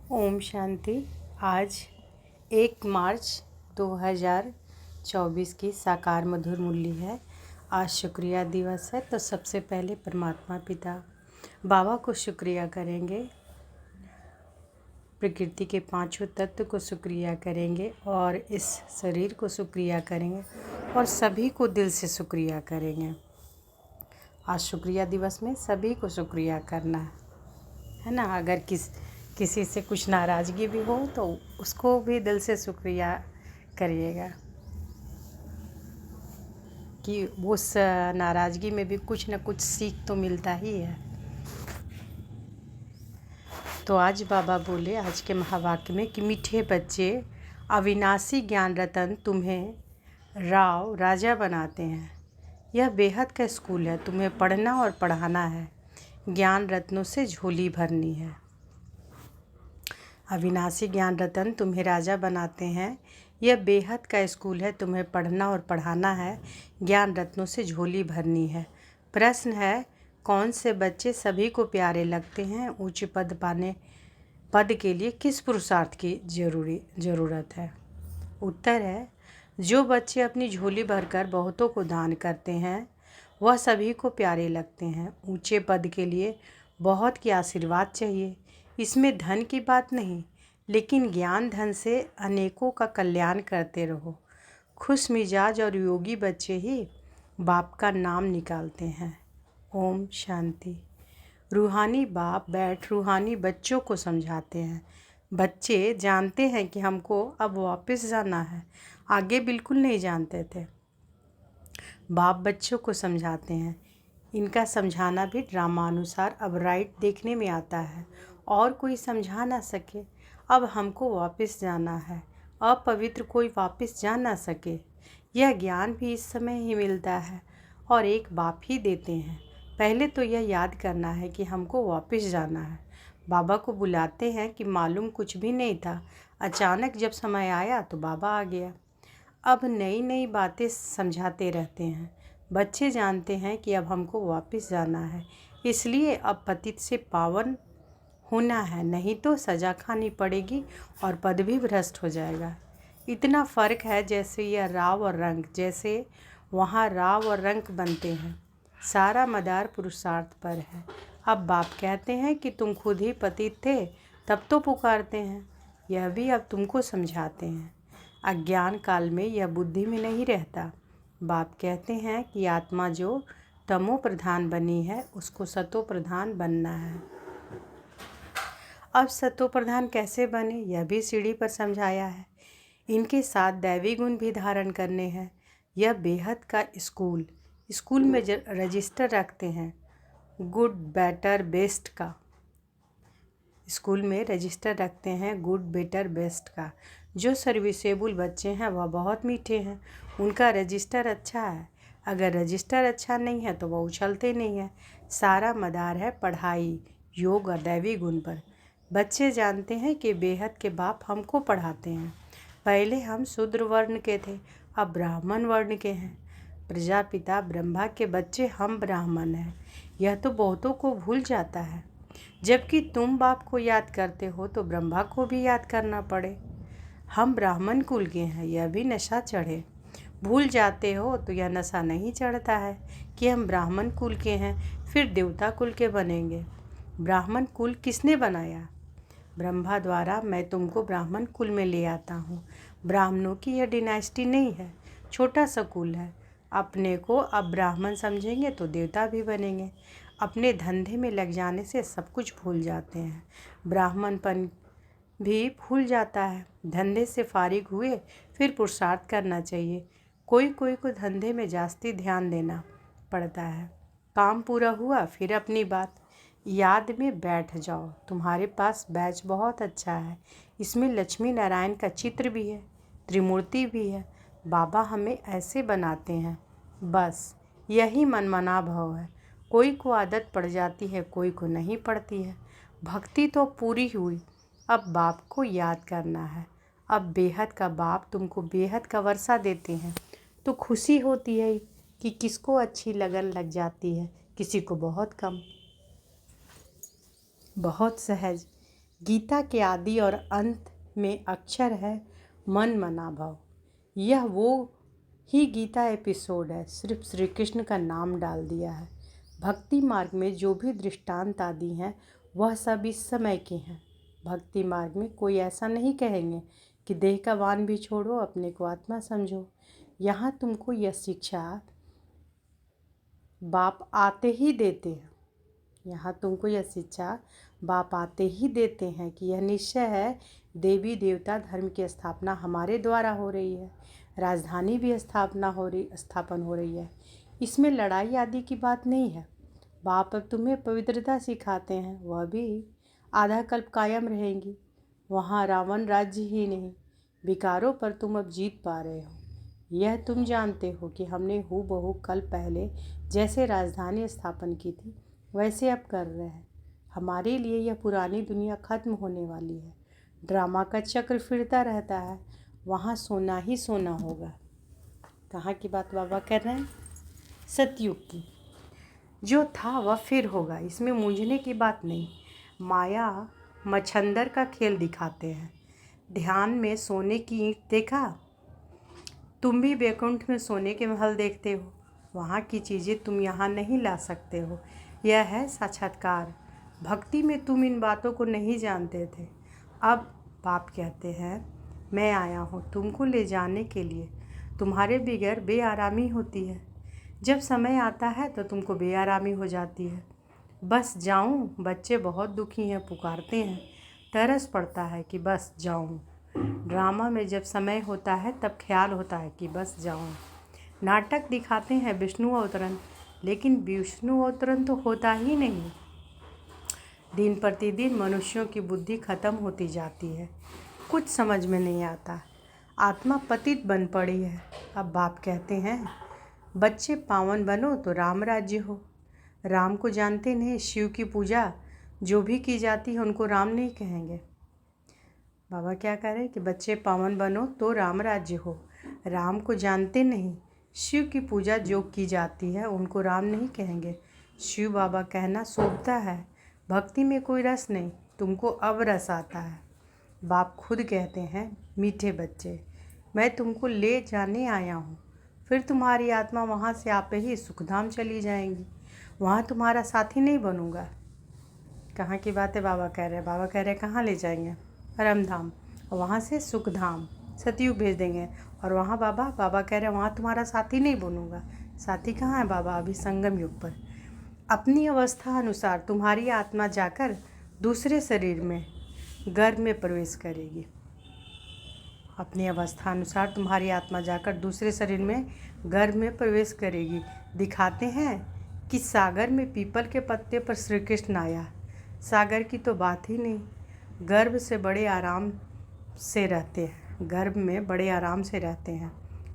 ओम शांति। आज 1 मार्च 2024 की साकार मधुर मुरली है। आज शुक्रिया दिवस है, तो सबसे पहले परमात्मा पिता बाबा को शुक्रिया करेंगे, प्रकृति के पांचों तत्व को शुक्रिया करेंगे और इस शरीर को शुक्रिया करेंगे और सभी को दिल से शुक्रिया करेंगे। आज शुक्रिया दिवस में सभी को शुक्रिया करना है ना। अगर किसी से कुछ नाराज़गी भी हो तो उसको भी दिल से शुक्रिया करिएगा कि उस नाराज़गी में भी कुछ न कुछ सीख तो मिलता ही है। तो आज बाबा बोले आज के महावाक्य में कि मीठे बच्चे, अविनाशी ज्ञान रतन तुम्हें राव राजा बनाते हैं। यह बेहद का स्कूल है, तुम्हें पढ़ना और पढ़ाना है, ज्ञान रत्नों से झोली भरनी है। अविनाशी ज्ञान रतन तुम्हें राजा बनाते हैं। यह बेहद का स्कूल है, तुम्हें पढ़ना और पढ़ाना है, ज्ञान रत्नों से झोली भरनी है। प्रश्न है, कौन से बच्चे सभी को प्यारे लगते हैं? उच्च पद के लिए किस पुरुषार्थ की ज़रूरत है? उत्तर है, जो बच्चे अपनी झोली भरकर बहुतों को दान करते हैं वह सभी को प्यारे लगते हैं। ऊंचे पद के लिए बहुत की आशीर्वाद चाहिए। इसमें धन की बात नहीं, लेकिन ज्ञान धन से अनेकों का कल्याण करते रहो। खुश मिजाज और योगी बच्चे ही बाप का नाम निकालते हैं। ओम शांति। रूहानी बाप बैठ रूहानी बच्चों को समझाते हैं। बच्चे जानते हैं कि हमको अब वापस जाना है, आगे बिल्कुल नहीं जानते थे। बाप बच्चों को समझाते हैं। इनका समझाना भी ड्रामानुसार अब राइट देखने में आता है। और कोई समझा ना सके, अब हमको वापस जाना है, अपवित्र कोई वापस जा ना सके। यह ज्ञान भी इस समय ही मिलता है और एक बाप ही देते हैं। पहले तो यह याद करना है कि हमको वापस जाना है। बाबा को बुलाते हैं कि मालूम कुछ भी नहीं था, अचानक जब समय आया तो बाबा आ गया। अब नई नई बातें समझाते रहते हैं। बच्चे जानते हैं कि अब हमको वापस जाना है, इसलिए अब पतित से पावन होना है, नहीं तो सज़ा खानी पड़ेगी और पद भी भ्रष्ट हो जाएगा। इतना फ़र्क है जैसे यह राव और रंग, जैसे वहाँ राव और रंग बनते हैं। सारा मदार पुरुषार्थ पर है। अब बाप कहते हैं कि तुम खुद ही पतित थे, तब तो पुकारते हैं। यह भी अब तुमको समझाते हैं। अज्ञान काल में यह बुद्धि में नहीं रहता। बाप कहते हैं कि आत्मा जो तमो प्रधान बनी है उसको सतो प्रधान बनना है। अब सतो प्रधान कैसे बने यह भी सीढ़ी पर समझाया है। इनके साथ दैवी गुण भी धारण करने हैं। यह बेहद का स्कूल में रजिस्टर रखते हैं गुड बेटर बेस्ट का। स्कूल में रजिस्टर रखते हैं गुड बेटर बेस्ट का। जो सर्विसेबल बच्चे हैं वह बहुत मीठे हैं, उनका रजिस्टर अच्छा है। अगर रजिस्टर अच्छा नहीं है तो वह उछलते नहीं हैं। सारा मदार है पढ़ाई, योग और दैवी गुण पर। बच्चे जानते हैं कि बेहद के बाप हमको पढ़ाते हैं। पहले हम शूद्र वर्ण के थे, अब ब्राह्मण वर्ण के हैं। प्रजापिता ब्रह्मा के बच्चे हम ब्राह्मण हैं। यह तो बहुतों को भूल जाता है। जबकि तुम बाप को याद करते हो तो ब्रह्मा को भी याद करना पड़े। हम ब्राह्मण कुल के हैं, यह भी नशा चढ़े। भूल जाते हो तो यह नशा नहीं चढ़ता है कि हम ब्राह्मण कुल के हैं, फिर देवता कुल के बनेंगे। ब्राह्मण कुल किसने बनाया? ब्रह्मा द्वारा। मैं तुमको ब्राह्मण कुल में ले आता हूँ। ब्राह्मणों की यह डिनाइस्टी नहीं है, छोटा सा कुल है। अपने को अब ब्राह्मण समझेंगे तो देवता भी बनेंगे। अपने धंधे में लग जाने से सब कुछ भूल जाते हैं। ब्राह्मणपन भी भूल जाता है। धंधे से फारिग हुए फिर पुरुषार्थ करना चाहिए। कोई को धंधे में जास्ती ध्यान देना पड़ता है। काम पूरा हुआ फिर अपनी बात। याद में बैठ जाओ। तुम्हारे पास बैच बहुत अच्छा है। इसमें लक्ष्मी नारायण का चित्र भी है, त्रिमूर्ति भी है। बाबा हमें ऐसे बनाते हैं, बस यही मनमना भाव है। कोई को आदत पड़ जाती है, कोई को नहीं पड़ती है। भक्ति तो पूरी हुई, अब बाप को याद करना है। अब बेहद का बाप तुमको बेहद का वर्षा देते हैं तो खुशी होती है कि किसको अच्छी लगन लग जाती है, किसी को बहुत कम, बहुत सहज। गीता के आदि और अंत में अक्षर है मन मना भव। यह वो ही गीता एपिसोड है, सिर्फ श्री कृष्ण का नाम डाल दिया है। भक्ति मार्ग में जो भी दृष्टांत आदि हैं वह सब इस समय के हैं। भक्ति मार्ग में कोई ऐसा नहीं कहेंगे कि देह का वान भी छोड़ो, अपने को आत्मा समझो। यहाँ तुमको यह शिक्षा बाप आते ही देते हैं। यहाँ तुमको यह शिक्षा बाप आते ही देते हैं कि यह निश्चय है देवी देवता धर्म की स्थापना हमारे द्वारा हो रही है, राजधानी भी स्थापन हो रही है। इसमें लड़ाई आदि की बात नहीं है। बाप अब तुम्हें पवित्रता सिखाते हैं, वह भी आधा कल्प कायम रहेंगी। वहाँ रावण राज्य ही नहीं, विकारों पर तुम अब जीत पा रहे हो। यह तुम जानते हो कि हमने हूबहू कल पहले जैसे राजधानी स्थापन की थी वैसे अब कर रहे हैं। हमारे लिए यह पुरानी दुनिया खत्म होने वाली है। ड्रामा का चक्र फिरता रहता है, वहाँ सोना ही सोना होगा। कहाँ की बात बाबा कर रहे हैं? सतयुग की। जो था वह फिर होगा, इसमें मूंझने की बात नहीं। माया मच्छंदर का खेल दिखाते हैं। ध्यान में सोने की ईंट देखा? तुम भी वैकुंठ में सोने के महल देखते हो। वहाँ की चीज़ें तुम यहाँ नहीं ला सकते हो। यह है साक्षात्कार। भक्ति में तुम इन बातों को नहीं जानते थे। अब बाप कहते हैं मैं आया हूँ तुमको ले जाने के लिए। तुम्हारे बगैर बेआरामी होती है। जब समय आता है तो तुमको बेआरामी हो जाती है। बस जाऊँ? बच्चे बहुत दुखी हैं, पुकारते हैं, तरस पड़ता है कि बस जाऊँ। ड्रामा में जब समय होता है तब ख्याल होता है कि बस जाऊँ। नाटक दिखाते हैं विष्णु अवतरण, लेकिन विष्णु अवतरण तो होता ही नहीं। दिन प्रतिदिन मनुष्यों की बुद्धि खत्म होती जाती है, कुछ समझ में नहीं आता। आत्मा पतित बन पड़ी है। अब बाप कहते हैं बच्चे पावन बनो तो राम राज्य हो। राम को जानते नहीं, शिव की पूजा जो भी की जाती है उनको राम नहीं कहेंगे। बाबा क्या कह रहे हैं कि बच्चे पावन बनो तो राम राज्य हो। राम को जानते नहीं, शिव की पूजा जो की जाती है उनको राम नहीं कहेंगे। शिव बाबा कहना शोभता है, भक्ति में कोई रस नहीं, तुमको अब रस आता है। बाप खुद कहते हैं मीठे बच्चे मैं तुमको ले जाने आया हूँ, फिर तुम्हारी आत्मा वहाँ से आप ही सुखधाम चली जाएंगी। वहाँ तुम्हारा साथी नहीं बनूंगा। कहाँ की बात है बाबा कह रहे हैं? बाबा कह रहे हैं कहाँ ले जाएंगे? परम धाम, और वहाँ से सुखधाम सतयुग भेज देंगे। और वहाँ बाबा कह रहे हैं वहाँ तुम्हारा साथी नहीं बनूंगा। साथी कहाँ है बाबा? अभी संगम युग पर। अपनी अवस्था अनुसार तुम्हारी आत्मा जाकर दूसरे शरीर में गर्भ में प्रवेश करेगी। अपनी अवस्था अनुसार तुम्हारी आत्मा जाकर दूसरे शरीर में गर्भ में प्रवेश करेगी। दिखाते हैं कि सागर में पीपल के पत्ते पर श्री कृष्ण आया। सागर की तो बात ही नहीं। गर्भ से बड़े आराम से रहते हैं, गर्भ में बड़े आराम से रहते हैं।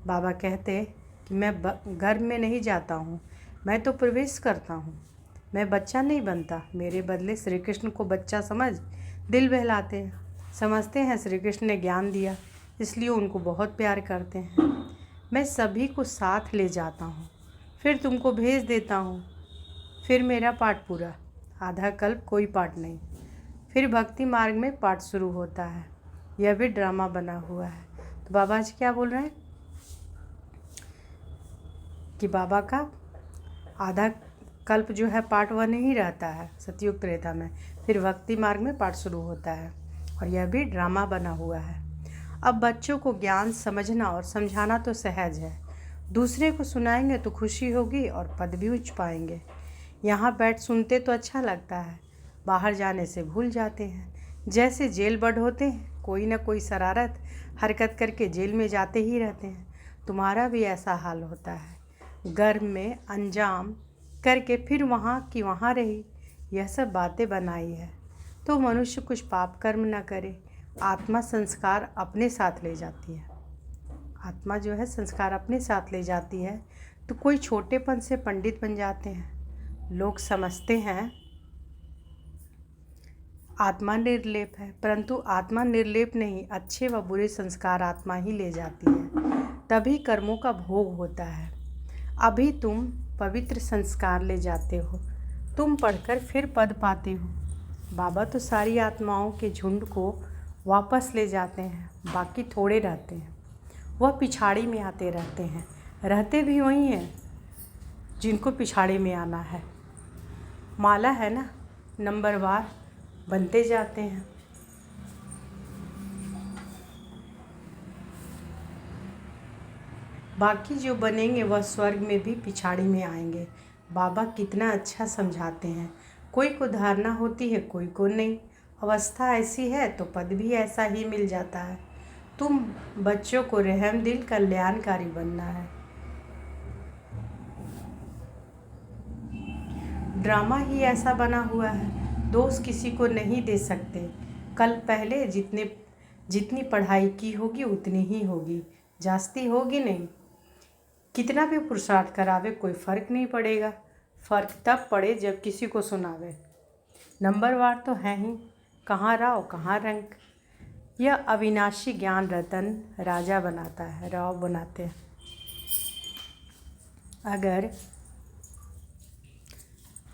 बाबा कहते कि मैं गर्भ में नहीं जाता हूँ, मैं तो प्रवेश करता हूँ। मैं बच्चा नहीं बनता, मेरे बदले श्री कृष्ण को बच्चा समझ दिल बहलाते हैं। समझते हैं श्री कृष्ण ने ज्ञान दिया, इसलिए उनको बहुत प्यार करते हैं। मैं सभी को साथ ले जाता हूँ, फिर तुमको भेज देता हूँ। फिर मेरा पाठ पूरा, आधा कल्प कोई पाठ नहीं। फिर भक्ति मार्ग में पाठ शुरू होता है। यह भी ड्रामा बना हुआ है। तो बाबा जी क्या बोल रहे हैं कि बाबा का आधा कल्प जो है पाठ वह नहीं रहता है सतयुग त्रेता में, फिर भक्ति मार्ग में पाठ शुरू होता है। और यह भी ड्रामा बना हुआ है। अब बच्चों को ज्ञान समझना और समझाना तो सहज है, दूसरे को सुनाएंगे तो खुशी होगी और पद भी उच्च पाएंगे। यहाँ बैठ सुनते तो अच्छा लगता है, बाहर जाने से भूल जाते हैं। जैसे जेल बर्ड होते हैं, कोई ना कोई शरारत हरकत करके जेल में जाते ही रहते हैं। तुम्हारा भी ऐसा हाल होता है, गर्भ में अंजाम करके फिर वहाँ की वहाँ रही। यह सब बातें बनाई है तो मनुष्य कुछ पाप कर्म न करे। आत्मा संस्कार अपने साथ ले जाती है। आत्मा जो है संस्कार अपने साथ ले जाती है। तो कोई छोटेपन से पंडित बन जाते हैं। लोग समझते हैं आत्मा निर्लेप है, परंतु आत्मा निर्लेप नहीं, अच्छे व बुरे संस्कार आत्मा ही ले जाती है, तभी कर्मों का भोग होता है। अभी तुम पवित्र संस्कार ले जाते हो, तुम पढ़कर फिर पद पाते हो। बाबा तो सारी आत्माओं के झुंड को वापस ले जाते हैं, बाकी थोड़े रहते हैं। वह पिछाड़ी में आते रहते हैं, रहते भी वही हैं जिनको पिछाड़ी में आना है। माला है ना, नंबरवार बनते जाते हैं। बाकी जो बनेंगे वह स्वर्ग में भी पिछाड़ी में आएंगे। बाबा कितना अच्छा समझाते हैं। कोई को धारणा होती है, कोई को नहीं। अवस्था ऐसी है तो पद भी ऐसा ही मिल जाता है। तुम बच्चों को रहमदिल कल्याणकारी बनना है। ड्रामा ही ऐसा बना हुआ है, दोष किसी को नहीं दे सकते। कल पहले जितनी पढ़ाई की होगी उतनी ही होगी, जास्ती होगी नहीं। कितना भी पुरुषार्थ करावे कोई फ़र्क नहीं पड़ेगा। फ़र्क तब पड़े जब किसी को सुनावे। नंबरवार तो है ही, कहाँ राव कहाँ रंक। यह अविनाशी ज्ञान रतन राजा बनाता है, राव बनाते हैं। अगर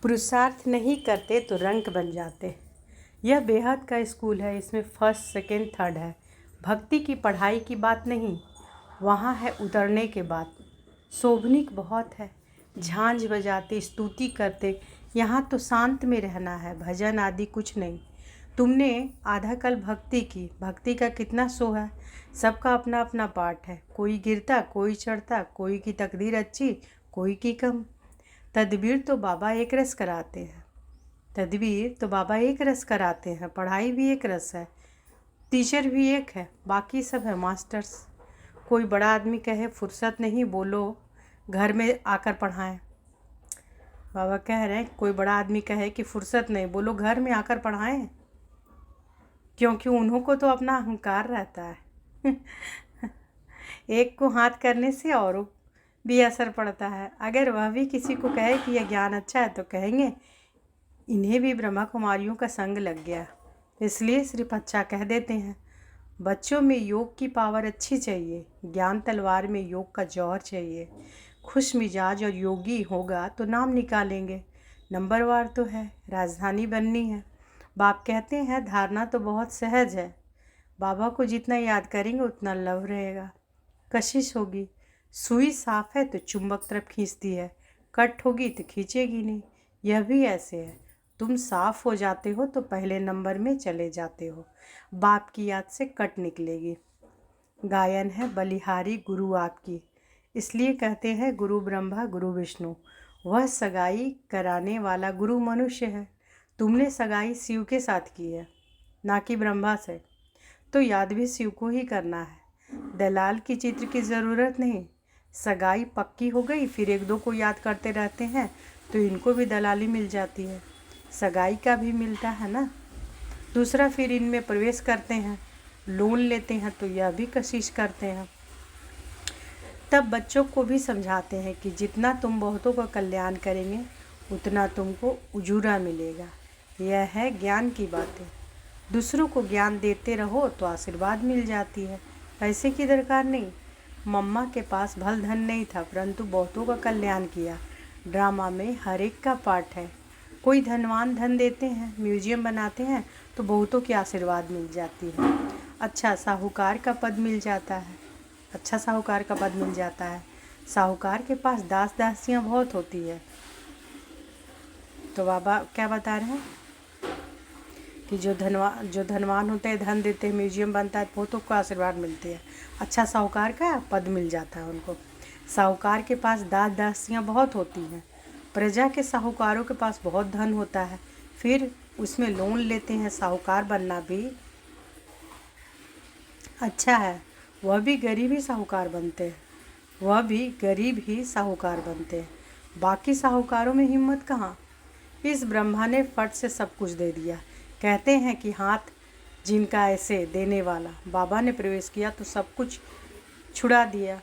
पुरुषार्थ नहीं करते तो रंक बन जाते। यह बेहद का स्कूल है, इसमें फर्स्ट सेकंड थर्ड है। भक्ति की पढ़ाई की बात नहीं, वहाँ है उतरने के बाद। शोभनिक बहुत है, झांझ बजाते स्तुति करते। यहाँ तो शांत में रहना है, भजन आदि कुछ नहीं। तुमने आधा कल भक्ति की, भक्ति का कितना सो है। सबका अपना अपना पाठ है, कोई गिरता कोई चढ़ता, कोई की तकदीर अच्छी कोई की कम। तदबीर तो बाबा एक रस कराते हैं, पढ़ाई भी एक रस है, टीचर भी एक है, बाकी सब है मास्टर्स। कोई बड़ा आदमी कहे फुर्सत नहीं, बोलो घर में आकर पढ़ाएं। बाबा कह रहे हैं कोई बड़ा आदमी कहे कि फुर्सत नहीं, बोलो घर में आकर पढ़ाएं, क्योंकि उन्हों को तो अपना अहंकार रहता है। एक को हाथ करने से औरों भी असर पड़ता है। अगर वह भी किसी को कहे कि यह ज्ञान अच्छा है तो कहेंगे इन्हें भी ब्रह्मा कुमारियों का संग लग गया, इसलिए सिर्फ अच्छा कह देते हैं। बच्चों में योग की पावर अच्छी चाहिए, ज्ञान तलवार में योग का जौहर चाहिए। खुश मिजाज और योगी होगा तो नाम निकालेंगे। नंबरवार तो है, राजधानी बननी है। बाप कहते हैं धारणा तो बहुत सहज है, बाबा को जितना याद करेंगे उतना लव रहेगा। कशिश होगी, सुई साफ है तो चुंबक तरफ खींचती है, कट होगी तो खींचेगी नहीं। यह भी ऐसे है, तुम साफ हो जाते हो तो पहले नंबर में चले जाते हो, बाप की याद से कट निकलेगी। गायन है बलिहारी गुरु आपकी, इसलिए कहते हैं गुरु ब्रह्मा गुरु विष्णु। वह सगाई कराने वाला गुरु मनुष्य है। तुमने सगाई शिव के साथ की है, ना कि ब्रह्मा से, तो याद भी शिव को ही करना है। दलाल की चित्र की ज़रूरत नहीं। सगाई पक्की हो गई, फिर एक दो को याद करते रहते हैं तो इनको भी दलाली मिल जाती है, सगाई का भी मिलता है ना। दूसरा फिर इनमें प्रवेश करते हैं, लोन लेते हैं तो यह भी कशिश करते हैं। तब बच्चों को भी समझाते हैं कि जितना तुम बहुतों का कल्याण करेंगे उतना तुमको उजूरा मिलेगा। यह है ज्ञान की बातें। दूसरों को ज्ञान देते रहो तो आशीर्वाद मिल जाती है, पैसे की दरकार नहीं। मम्मा के पास भल धन नहीं था, परंतु बहुतों का कल्याण किया। ड्रामा में हर एक का पार्ट है। कोई धनवान धन देते हैं, म्यूजियम बनाते हैं तो बहुतों की आशीर्वाद मिल जाती है। अच्छा साहूकार का पद मिल जाता है, साहूकार के पास दास दासियाँ बहुत होती है। तो बाबा क्या बता रहे हैं कि जो धनवान होते हैं, धन देते हैं, म्यूजियम बनता है, बहुतों को आशीर्वाद मिलती है। अच्छा साहूकार का पद मिल जाता है उनको। साहूकार के पास दास दासियाँ बहुत होती हैं। प्रजा के साहूकारों के पास बहुत धन होता है, फिर उसमें लोन लेते हैं। साहूकार बनना भी अच्छा है, वह भी गरीब ही साहूकार बनते हैं, बाकी साहूकारों में हिम्मत कहाँ। इस ब्रह्मा ने फट से सब कुछ दे दिया। कहते हैं कि हाथ जिनका ऐसे देने वाला, बाबा ने प्रवेश किया तो सब कुछ छुड़ा दिया।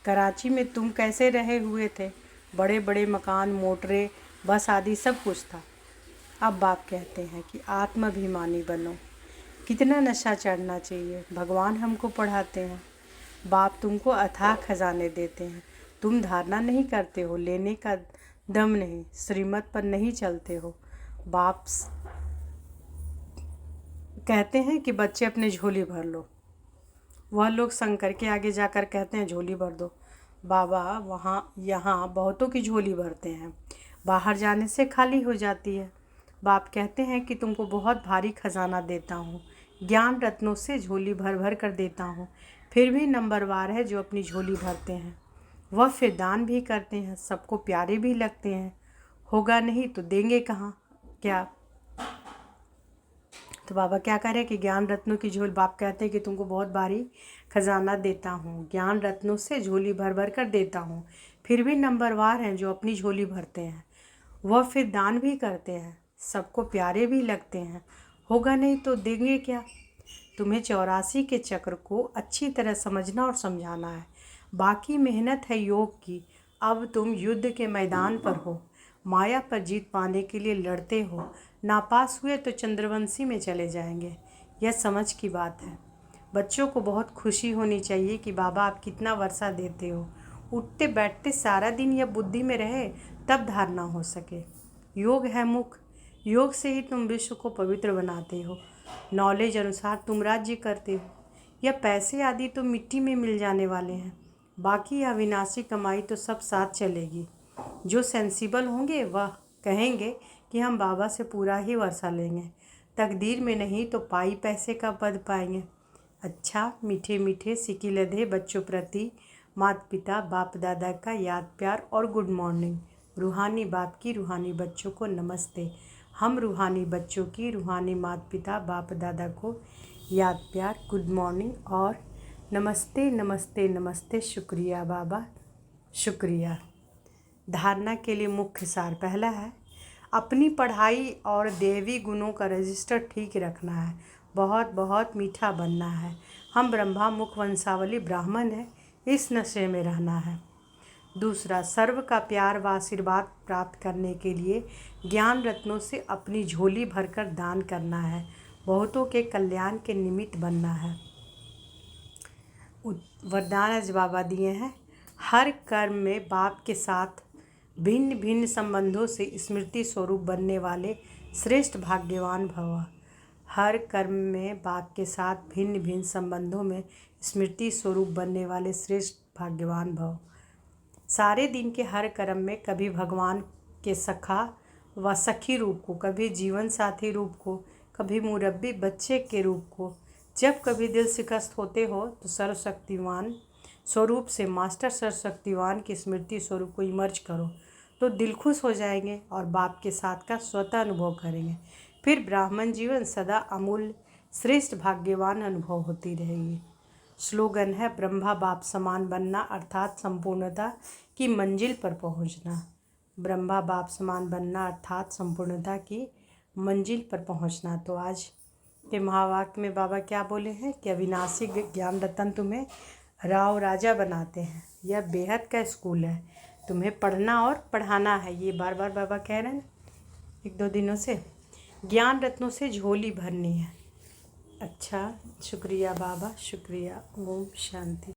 कराची में तुम कैसे रहे हुए थे, बड़े बड़े मकान, मोटरें, बस आदि सब कुछ था। अब बाप कहते हैं कि आत्माभिमानी बनो। कितना नशा चढ़ना चाहिए, भगवान हमको पढ़ाते हैं। बाप तुमको अथाह खजाने देते हैं, तुम धारणा नहीं करते हो, लेने का दम नहीं, श्रीमत पर नहीं चलते हो। बाप कहते हैं कि बच्चे अपनी झोली भर लो। वह लोग शंकर के आगे जाकर कहते हैं झोली भर दो। बाबा वहाँ यहाँ बहुतों की झोली भरते हैं, बाहर जाने से खाली हो जाती है। बाप कहते हैं कि तुमको बहुत भारी खजाना देता हूँ, ज्ञान रत्नों से झोली भर भर कर देता हूँ। फिर भी नंबरवार है जो अपनी झोली भरते हैं। वह फिर दान भी करते हैं, सबको प्यारे भी लगते हैं। होगा नहीं तो देंगे कहाँ क्या। तो बाबा क्या कह रहे हैं कि ज्ञान रत्नों की झोली। बाप कहते हैं कि तुमको बहुत भारी खजाना देता हूँ, ज्ञान रत्नों से झोली भर भर कर देता हूँ। फिर भी नंबरवार हैं जो अपनी झोली भरते हैं। वह फिर दान भी करते हैं, सबको प्यारे भी लगते हैं। होगा नहीं तो देंगे क्या। तुम्हें 84 के चक्र को अच्छी तरह समझना और समझाना है। बाकी मेहनत है योग की। अब तुम युद्ध के मैदान पर हो, माया पर जीत पाने के लिए लड़ते हो। नापास हुए तो चंद्रवंशी में चले जाएंगे। यह समझ की बात है। बच्चों को बहुत खुशी होनी चाहिए कि बाबा आप कितना वर्षा देते हो। उठते बैठते सारा दिन यह बुद्धि में रहे तब धारणा हो सके। योग है मुख, योग से ही तुम विश्व को पवित्र बनाते हो। नॉलेज अनुसार तुम राज्य करते हो। यह पैसे आदि तो मिट्टी में मिल जाने वाले हैं, बाकी अविनाशी कमाई तो सब साथ चलेगी। जो सेंसिबल होंगे वह कहेंगे कि हम बाबा से पूरा ही वर्षा लेंगे। तकदीर में नहीं तो पाई पैसे का पद पाएंगे। अच्छा मीठे मीठे सिकी लधे बच्चों प्रति माता पिता बाप दादा का याद प्यार और गुड मॉर्निंग। रूहानी बाप की रूहानी बच्चों को नमस्ते। हम रूहानी बच्चों की रूहानी माता पिता बाप दादा को याद प्यार गुड मॉर्निंग और नमस्ते नमस्ते नमस्ते। शुक्रिया बाबा शुक्रिया। धारणा के लिए मुख्य सार पहला है अपनी पढ़ाई और देवी गुणों का रजिस्टर ठीक रखना है। बहुत बहुत मीठा बनना है। हम ब्रह्मा मुख वंशावली ब्राह्मण हैं, इस नशे में रहना है। दूसरा, सर्व का प्यार व आशीर्वाद प्राप्त करने के लिए ज्ञान रत्नों से अपनी झोली भरकर दान करना है। बहुतों के कल्याण के निमित्त बनना है। वरदान आज बाबा दिए हैं। हर कर्म में बाप के साथ भिन्न भिन्न संबंधों से स्मृति स्वरूप बनने वाले श्रेष्ठ भाग्यवान भव। हर कर्म में बाप के साथ भिन्न भिन्न संबंधों में स्मृति स्वरूप बनने वाले श्रेष्ठ भाग्यवान भव। सारे दिन के हर कर्म में कभी भगवान के सखा व सखी रूप को, कभी जीवन साथी रूप को, कभी मुरब्बी बच्चे के रूप को। जब कभी दिल शिकस्त होते हो तो सर्वशक्तिवान स्वरूप से मास्टर सर्वशक्तिवान की स्मृति स्वरूप को इमर्ज करो तो दिल खुश हो जाएंगे और बाप के साथ का स्वतः अनुभव करेंगे। फिर ब्राह्मण जीवन सदा अमूल्य श्रेष्ठ भाग्यवान अनुभव होती रहेगी। स्लोगन है ब्रह्मा बाप समान बनना अर्थात संपूर्णता की मंजिल पर पहुंचना। ब्रह्मा बाप समान बनना अर्थात संपूर्णता की मंजिल पर पहुंचना। तो आज के महावाक्य में बाबा क्या बोले हैं कि अविनाशी ज्ञान रतन तुम्हें राव राजा बनाते हैं। यह बेहद का स्कूल है, तुम्हें पढ़ना और पढ़ाना है। ये बार बार बाबा कह रहे हैं एक दो दिनों से। ज्ञान रत्नों से झोली भरनी है। अच्छा शुक्रिया बाबा शुक्रिया। ओम शांति।